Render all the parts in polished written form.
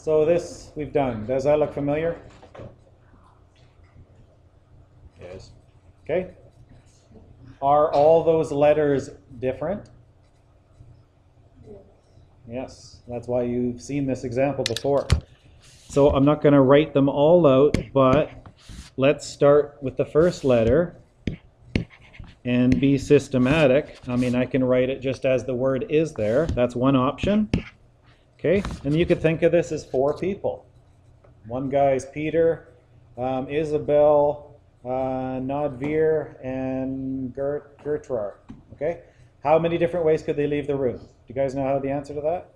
So this we've done. Does that look familiar? Yes. Okay. Are all those letters different? Yes. That's why you've seen this example before. So I'm not going to write them all out, but let's start with the first letter and be systematic. I mean, I can write it just as the word is there. That's one option. Okay, and you could think of this as four people. One guy is Peter, Isabel, Nodveer, and Gertrude. Okay, how many different ways could they leave the room? Do you guys know how the answer to that?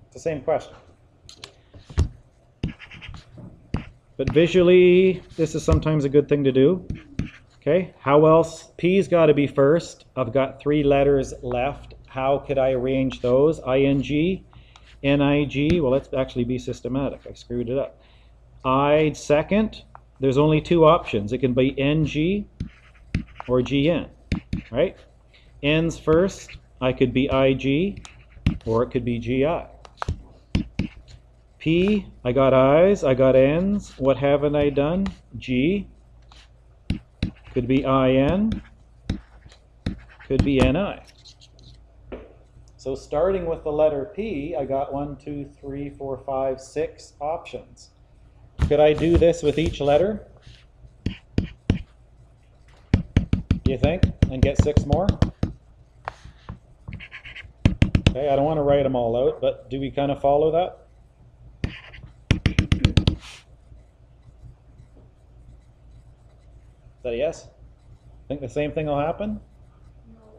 It's the same question. But visually, this is sometimes a good thing to do. Okay, how else? P's got to be first. I've got 3 letters left. How could I arrange those? ING, NIG. Well, let's actually be systematic. I screwed it up. I second. There's only 2 options. It can be NG or GN, right? N's first. I could be IG or it could be GI. P, I got I's, I got N's. What haven't I done? G. Could be IN. Could be NI. So starting with the letter P, I got 1, 2, 3, 4, 5, 6 options. Could I do this with each letter? Do you think? And get 6 more? Okay, I don't want to write them all out, but do we kind of follow that? Is that a yes? Think the same thing will happen?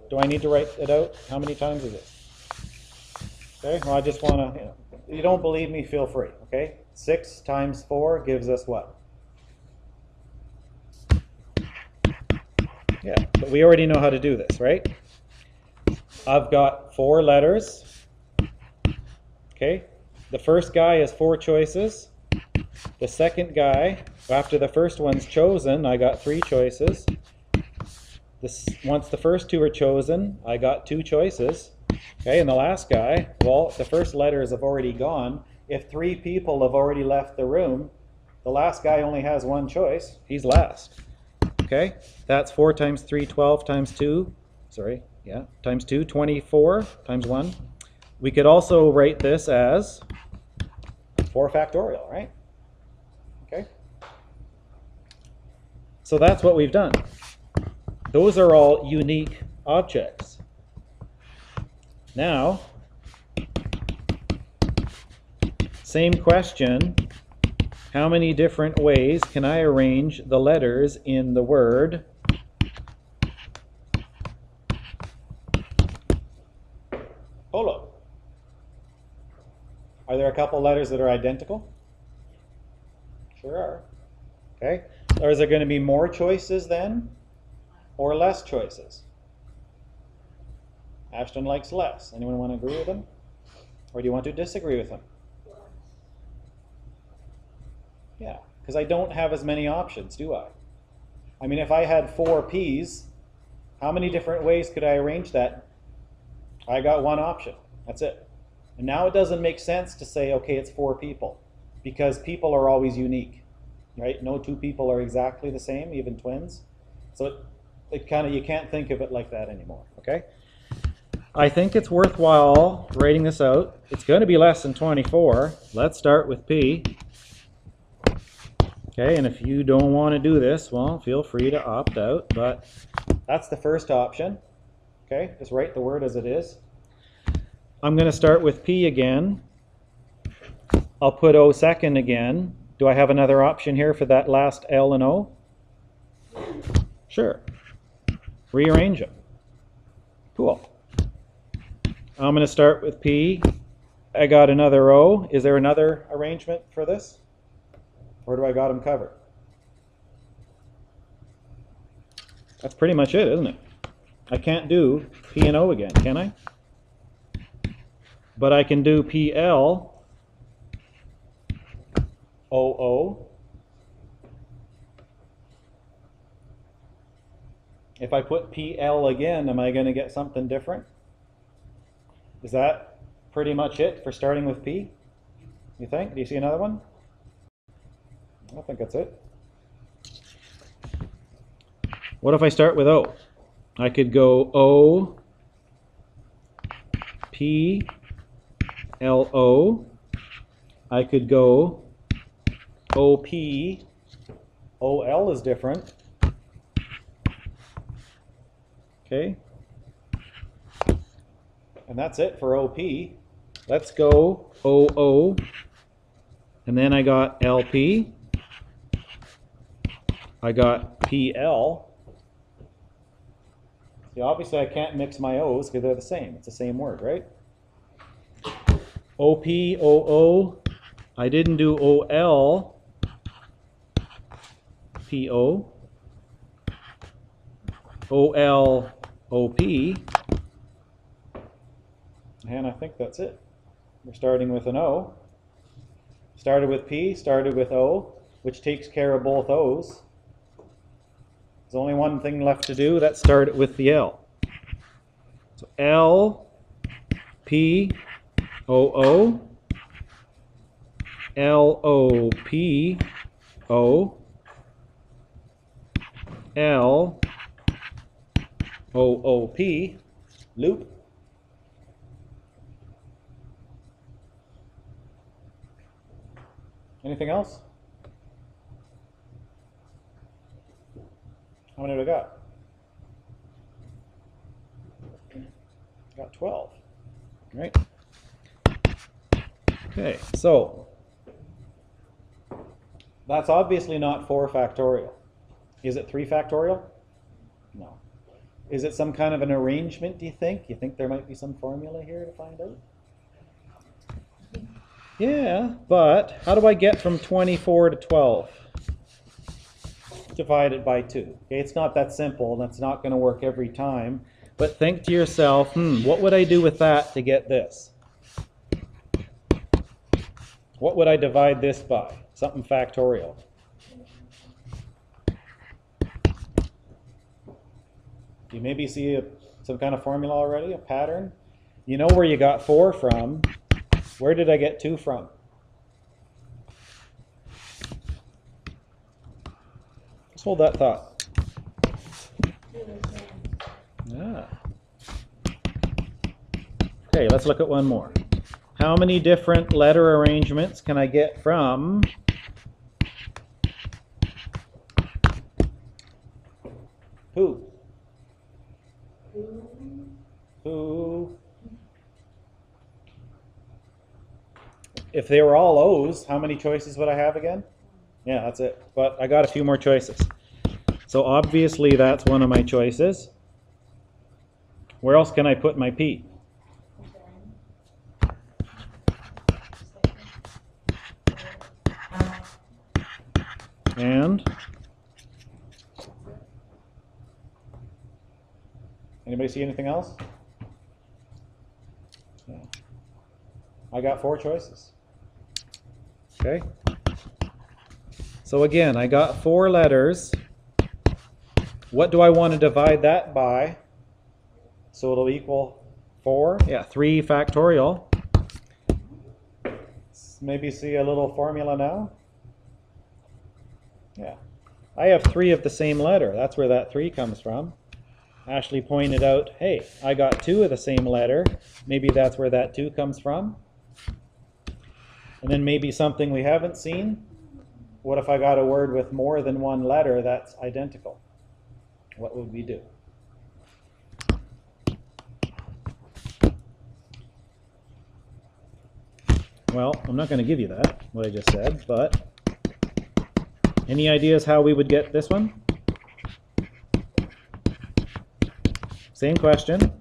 Do I need to write it out? How many times is it? Okay, well I just want to, if you don't believe me, feel free, okay? 6 times 4 gives us what? Yeah, but we already know how to do this, right? I've got 4 letters, okay? The first guy has 4 choices. The second guy, after the first one's chosen, I got 3 choices. Once the first 2 are chosen, I got 2 choices. Okay, and the last guy, well, the first letters have already gone. If 3 people have already left the room, the last guy only has 1 choice. He's last. Okay, that's 4 times 3, 12 times 2. Sorry, yeah, times 2, 24 times 1. We could also write this as 4 factorial, right? Okay. So that's what we've done. Those are all unique objects. Now, same question. How many different ways can I arrange the letters in the word polo? Are there a couple letters that are identical? Sure are. Okay. Or is there going to be more choices then, or less choices? Ashton likes less. Anyone want to agree with him? Or do you want to disagree with him? Yeah, because I don't have as many options, do I? I mean, if I had 4 P's, how many different ways could I arrange that? I got 1 option. That's it. And now it doesn't make sense to say, okay, it's 4 people, because people are always unique, right? No 2 people are exactly the same, even twins. So it kind of, you can't think of it like that anymore, okay? I think it's worthwhile writing this out. It's going to be less than 24. Let's start with P. Okay, and if you don't want to do this, well, feel free to opt out, but that's the first option. Okay, just write the word as it is. I'm going to start with P again. I'll put O second again. Do I have another option here for that last L and O? Sure. Rearrange them. Cool. I'm going to start with P. I got another O. Is there another arrangement for this? Or do I got them covered? That's pretty much it, isn't it? I can't do P and O again, can I? But I can do PL, OO. If I put PL again, am I going to get something different? Is that pretty much it for starting with P? You think? Do you see another one? I don't think that's it. What if I start with O? I could go O, P, L, O. I could go O, P, O, L is different. Okay. And that's it for OP. Let's go OO. And then I got LP. I got PL. See, obviously I can't mix my O's because they're the same. It's the same word, right? OP, OO. I didn't do OL. PO. OL, OP. And I think that's it. We're starting with an O. Started with P, started with O, which takes care of both O's. There's only one thing left to do. That's start with the L. So L, P, O, O, L, O, P, O, L, O, O, P, loop. Anything else? How many do I got? Got 12. Right? Okay, so that's obviously not 4 factorial. Is it 3 factorial? No. Is it some kind of an arrangement, do you think? You think there might be some formula here to find out? Yeah, but how do I get from 24 to 12? Divided by 2. Okay, it's not that simple. That's not going to work every time. But think to yourself, what would I do with that to get this? What would I divide this by? Something factorial. You maybe see some kind of formula already, a pattern. You know where you got 4 from. Where did I get 2 from? Just hold that thought. Yeah. Okay, let's look at one more. How many different letter arrangements can I get from who? Who? If they were all O's, how many choices would I have again? Yeah, that's it. But I got a few more choices. So obviously that's one of my choices. Where else can I put my P? And? Anybody see anything else? Yeah. I got 4 choices. Okay. So again, I got 4 letters. What do I want to divide that by? So it'll equal 4. Yeah, 3 factorial. Maybe see a little formula now? Yeah. I have 3 of the same letter. That's where that 3 comes from. Ashley pointed out, hey, I got 2 of the same letter. Maybe that's where that 2 comes from. And then maybe something we haven't seen. What if I got a word with more than 1 letter that's identical? What would we do? Well, I'm not going to give you that, what I just said, but any ideas how we would get this one? Same question.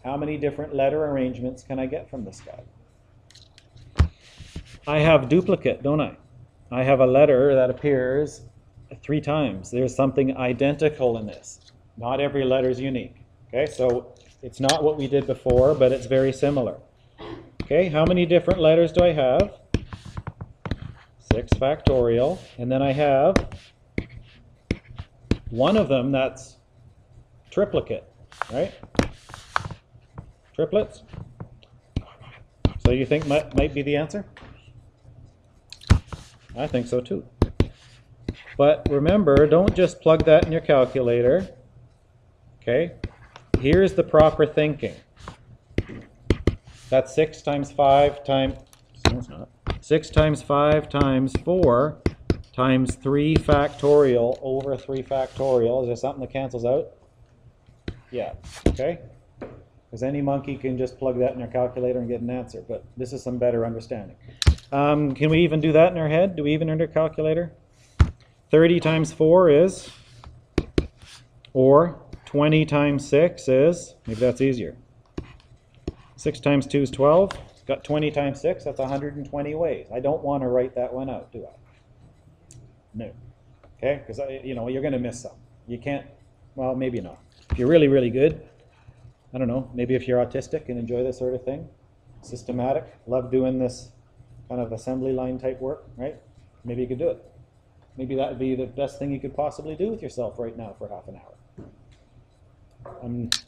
How many different letter arrangements can I get from this guy? I have duplicate, don't I? I have a letter that appears 3 times. There's something identical in this. Not every letter is unique. Okay, so it's not what we did before, but it's very similar. Okay, how many different letters do I have? 6 factorial. And then I have one of them that's triplicate, right? Triplets? So you think might be the answer? I think so too. But remember, don't just plug that in your calculator. Okay? Here's the proper thinking. That's 6 times 5 times... No, it's not. 6 times 5 times 4 times 3 factorial over 3 factorial. Is there something that cancels out? Yeah. Okay? Because any monkey can just plug that in their calculator and get an answer. But this is some better understanding. Can we even do that in our head? Do we even enter calculator? 30 times 4 is, or 20 times 6 is, maybe that's easier. 6 times 2 is 12. Got 20 times 6, that's 120 ways. I don't want to write that one out, do I? No. Okay, because you're going to miss some. You can't, well, maybe not. If you're really, really good, I don't know, maybe if you're autistic and enjoy this sort of thing, systematic, love doing this kind of assembly line type work, right? Maybe you could do it. Maybe that would be the best thing you could possibly do with yourself right now for half an hour.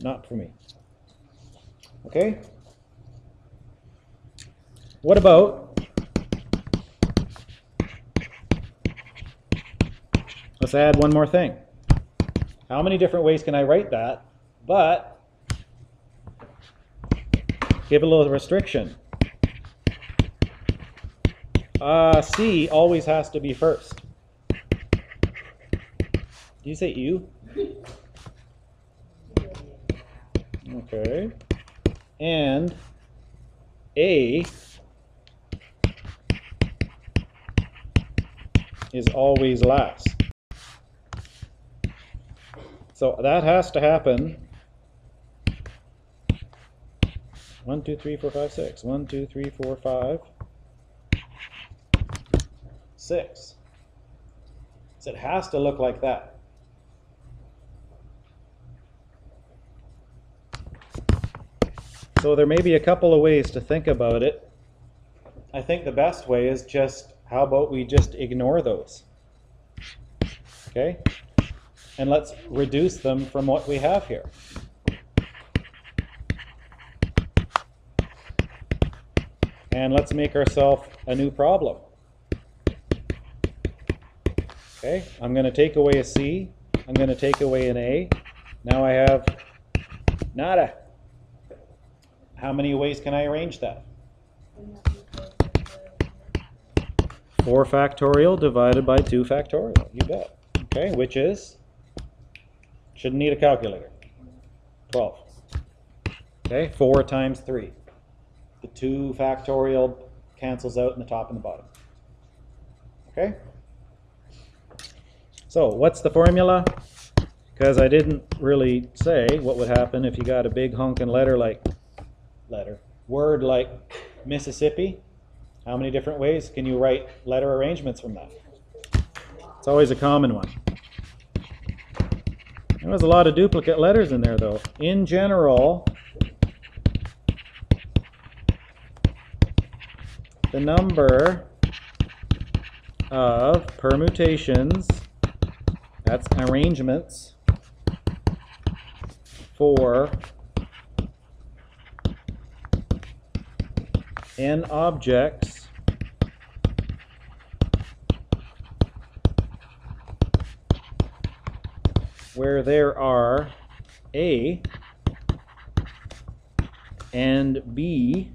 Not for me. Okay? What about, let's add one more thing. How many different ways can I write that, but give it a little restriction? C always has to be first. Did you say U? Okay. And A is always last. So that has to happen. 1, 2, 3, 4, 5, 6. 1, 2, 3, 4, 5, 6. So it has to look like that. So there may be a couple of ways to think about it. I think the best way is just, how about we just ignore those? Okay? And let's reduce them from what we have here. And let's make ourselves a new problem. Okay, I'm going to take away a C. I'm going to take away an A. Now I have nada. How many ways can I arrange that? 4 factorial divided by 2 factorial. You bet. Okay, which is, shouldn't need a calculator. 12. Okay, 4 times 3. The 2 factorial cancels out in the top and the bottom. Okay? So, what's the formula? Because I didn't really say what would happen if you got a big honking word like Mississippi. How many different ways can you write letter arrangements from that? It's always a common one. There's a lot of duplicate letters in there though. In general, the number of permutations, that's arrangements, for n objects where there are A and B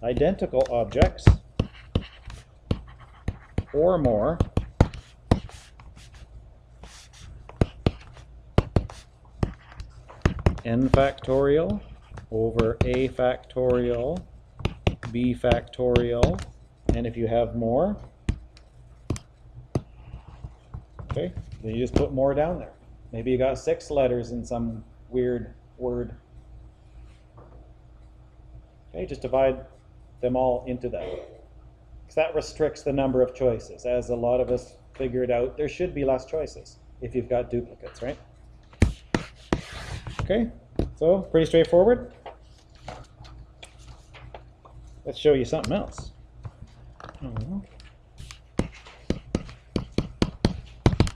identical objects or more, n factorial over A factorial, B factorial, and if you have more, okay, then you just put more down there. Maybe you got 6 letters in some weird word. Okay, just divide them all into that. Because that restricts the number of choices. As a lot of us figured out, there should be less choices if you've got duplicates, right? Okay, so pretty straightforward. Let's show you something else.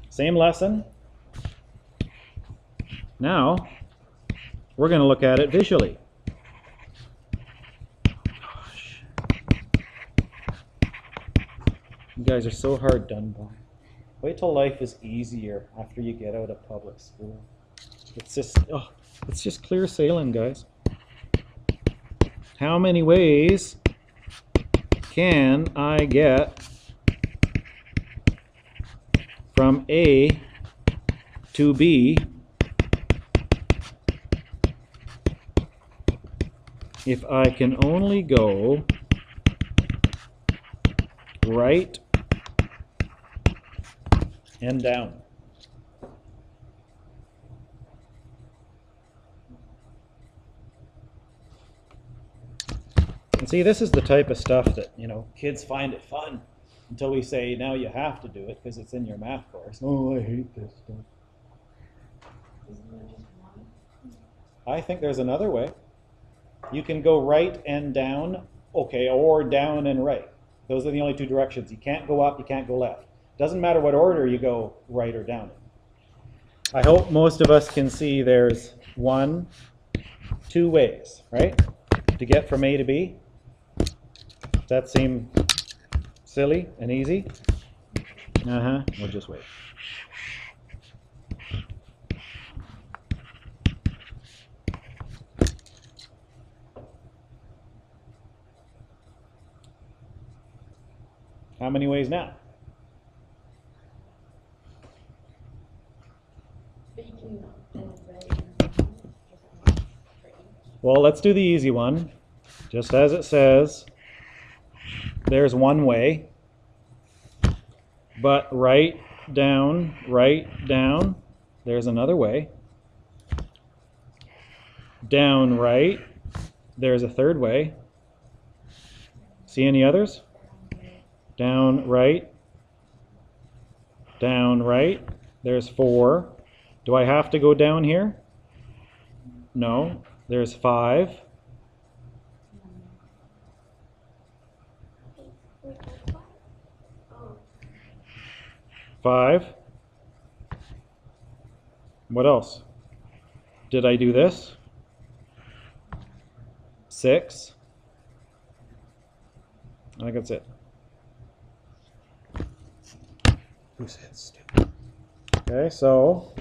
Same lesson. Now, We're going to look at it visually. Gosh. You guys are so hard done by. Wait till life is easier after you get out of public school. It's just clear sailing, guys. How many ways can I get from A to B if I can only go right and down? And see, this is the type of stuff that, you know, kids find it fun until we say, now you have to do it because it's in your math course. Oh, I hate this stuff. Isn't there just one? I think there's another way. You can go right and down, okay, or down and right. Those are the only two directions. You can't go up, you can't go left. Doesn't matter what order you go right or down in. I hope most of us can see there's two ways, right, to get from A to B. Does that seem silly and easy? We'll just wait. How many ways now? Well, let's do the easy one. Just as it says, there's one way, but right, down, there's another way. Down, right, there's a third way. See any others? Down, right, there's 4. Do I have to go down here? No. There's 5. What else? Did I do this? 6. I think that's it. Who said stupid? Okay, so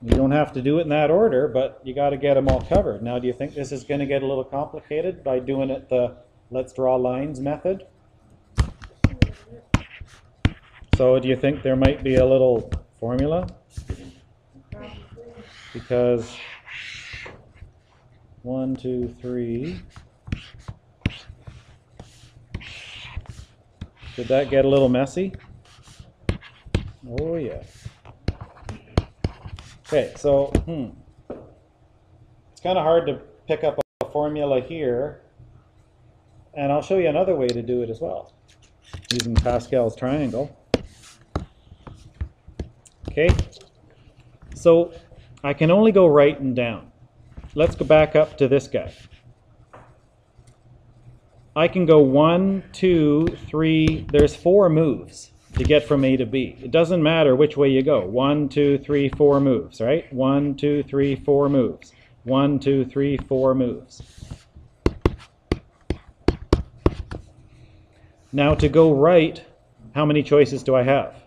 you don't have to do it in that order, but you got to get them all covered. Now, do you think this is going to get a little complicated by doing it the let's draw lines method? So do you think there might be a little formula? Because 1, 2, 3. Did that get a little messy? Oh yeah. Okay, so it's kind of hard to pick up a formula here, and I'll show you another way to do it as well, using Pascal's triangle. Okay, so I can only go right and down. Let's go back up to this guy. I can go 1, 2, 3, there's 4 moves to get from A to B. It doesn't matter which way you go. 1, 2, 3, 4 moves, right? 1, 2, 3, 4 moves. 1, 2, 3, 4 moves. Now to go right, how many choices do I have?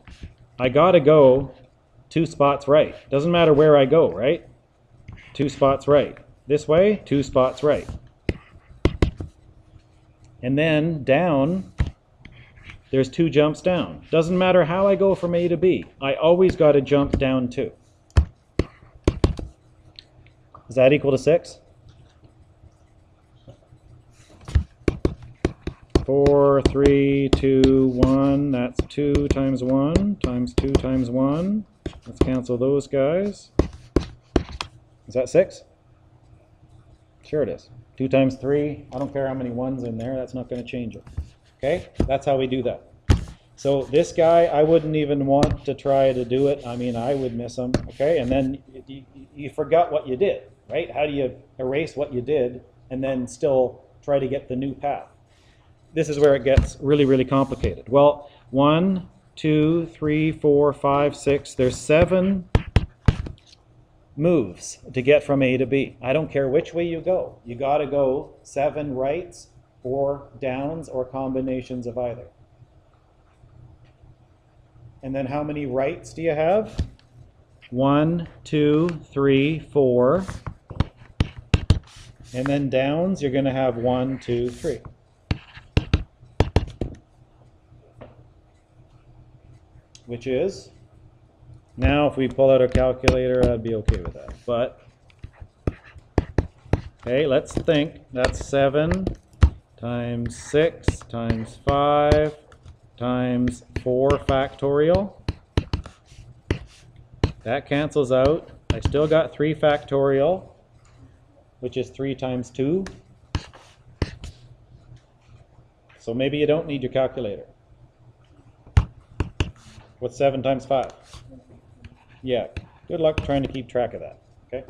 I gotta go 2 spots right. Doesn't matter where I go, right? 2 spots right. This way, 2 spots right. And then down, there's 2 jumps down. Doesn't matter how I go from A to B. I always got to jump down 2. Is that equal to 6? 4, 3, 2, 1. That's 2 times 1 times 2 times 1. Let's cancel those guys. Is that 6? Sure it is. 2 times 3. I don't care how many 1's in there. That's not going to change it. Okay? That's how we do that. So this guy, I wouldn't even want to try to do it. I mean, I would miss him. Okay? And then you forgot what you did, right? How do you erase what you did and then still try to get the new path? This is where it gets really, really complicated. Well, 1, 2, 3, 4, 5, 6. There's 7 moves to get from A to B. I don't care which way you go. You got to go 7 rights, 4 downs, or combinations of either. And then how many rights do you have? 1, 2, 3, 4. And then downs, you're going to have 1, 2, 3. Which is, now if we pull out our calculator, I'd be okay with that. But, okay, let's think. That's 7 times 6 times 5 times 4 factorial. That cancels out. I still got 3 factorial, which is 3 times 2. So maybe you don't need your calculator. What's 7 times 5? Yeah, good luck trying to keep track of that, okay?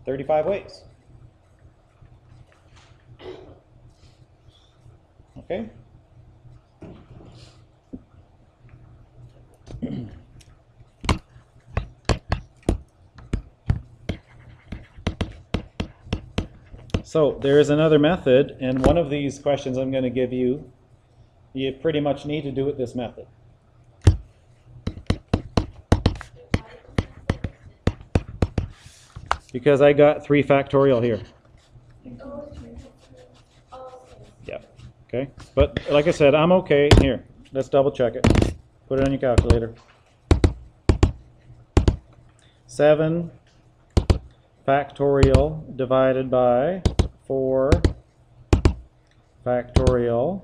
35 ways. Okay? So there is another method, and one of these questions I'm going to give you, you pretty much need to do it this method. Because I got 3 factorial here. Yeah, okay. But like I said, I'm okay. Here, let's double check it. Put it on your calculator. 7 factorial divided by 4 factorial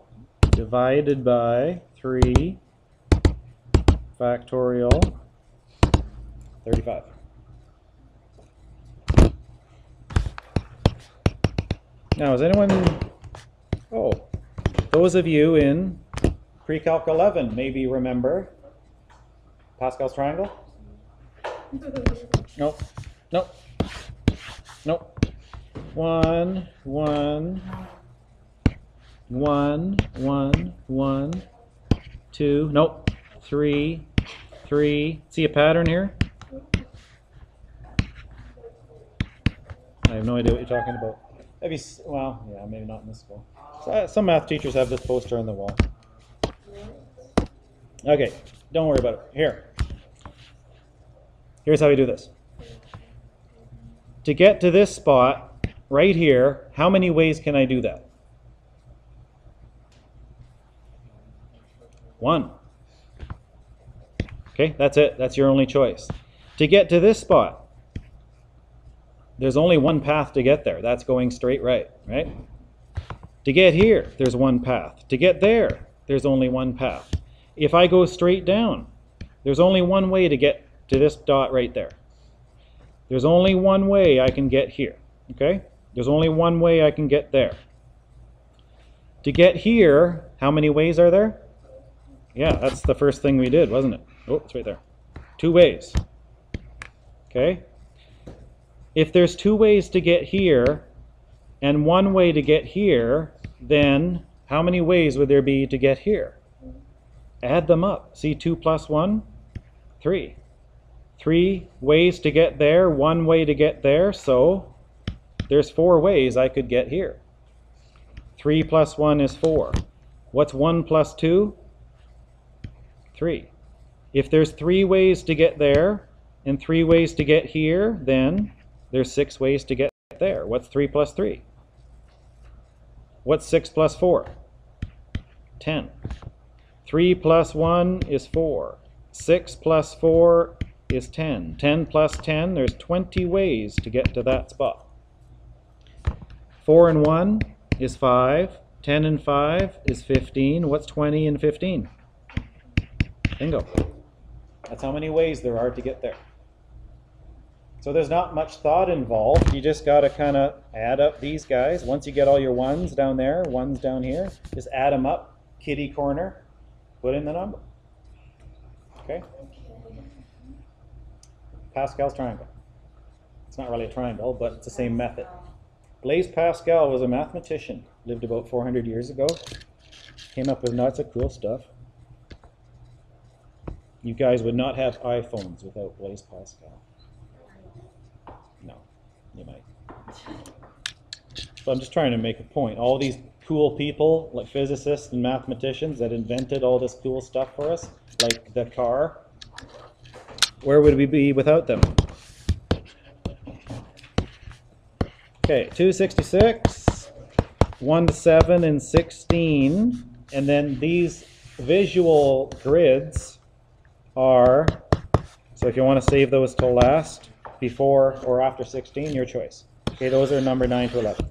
divided by 3 factorial, 35. Now, is anyone, those of you in pre-calc 11 maybe remember Pascal's triangle? Nope, nope, nope. 1, 1, 1, 1, 1, 2, nope, 3, 3. See a pattern here? I have no idea what you're talking about. Have you, well, yeah, maybe not in this school. Some math teachers have this poster on the wall. Okay, don't worry about it. Here. Here's how we do this. To get to this spot, right here, how many ways can I do that? 1. Okay, that's it. That's your only choice. To get to this spot, there's only one path to get there. That's going straight right? To get here, there's one path. To get there, there's only one path. If I go straight down, there's only one way to get to this dot right there. There's only one way I can get here, okay? There's only one way I can get there. To get here, how many ways are there? Yeah, that's the first thing we did, wasn't it? Oh, it's right there. 2 ways, okay? If there's 2 ways to get here and 1 way to get here, then how many ways would there be to get here? Add them up. See 2 plus 1? 3. 3 ways to get there, 1 way to get there, so there's 4 ways I could get here. 3 plus 1 is 4. What's 1 plus 2? 3. If there's 3 ways to get there and 3 ways to get here, then there's 6 ways to get there. What's 3 plus 3? What's 6 plus 4? 10. 3 plus 1 is 4. 6 plus 4 is 10. 10 plus 10, there's 20 ways to get to that spot. 4 and 1 is 5. 10 and 5 is 15. What's 20 and 15? Bingo. That's how many ways there are to get there. So there's not much thought involved. You just got to kind of add up these guys. Once you get all your 1s down there, 1s down here, just add them up, kitty corner, put in the number. Okay? Pascal's triangle. It's not really a triangle, but it's the same method. Blaise Pascal was a mathematician, lived about 400 years ago, came up with lots of cool stuff. You guys would not have iPhones without Blaise Pascal. No, you might. So I'm just trying to make a point. All these cool people, like physicists and mathematicians that invented all this cool stuff for us, like the car, where would we be without them? Okay, 266, 1 to 7, and 16. And then these visual grids are, so if you want to save those till last, before or after 16, your choice. Okay, those are number 9 to 11.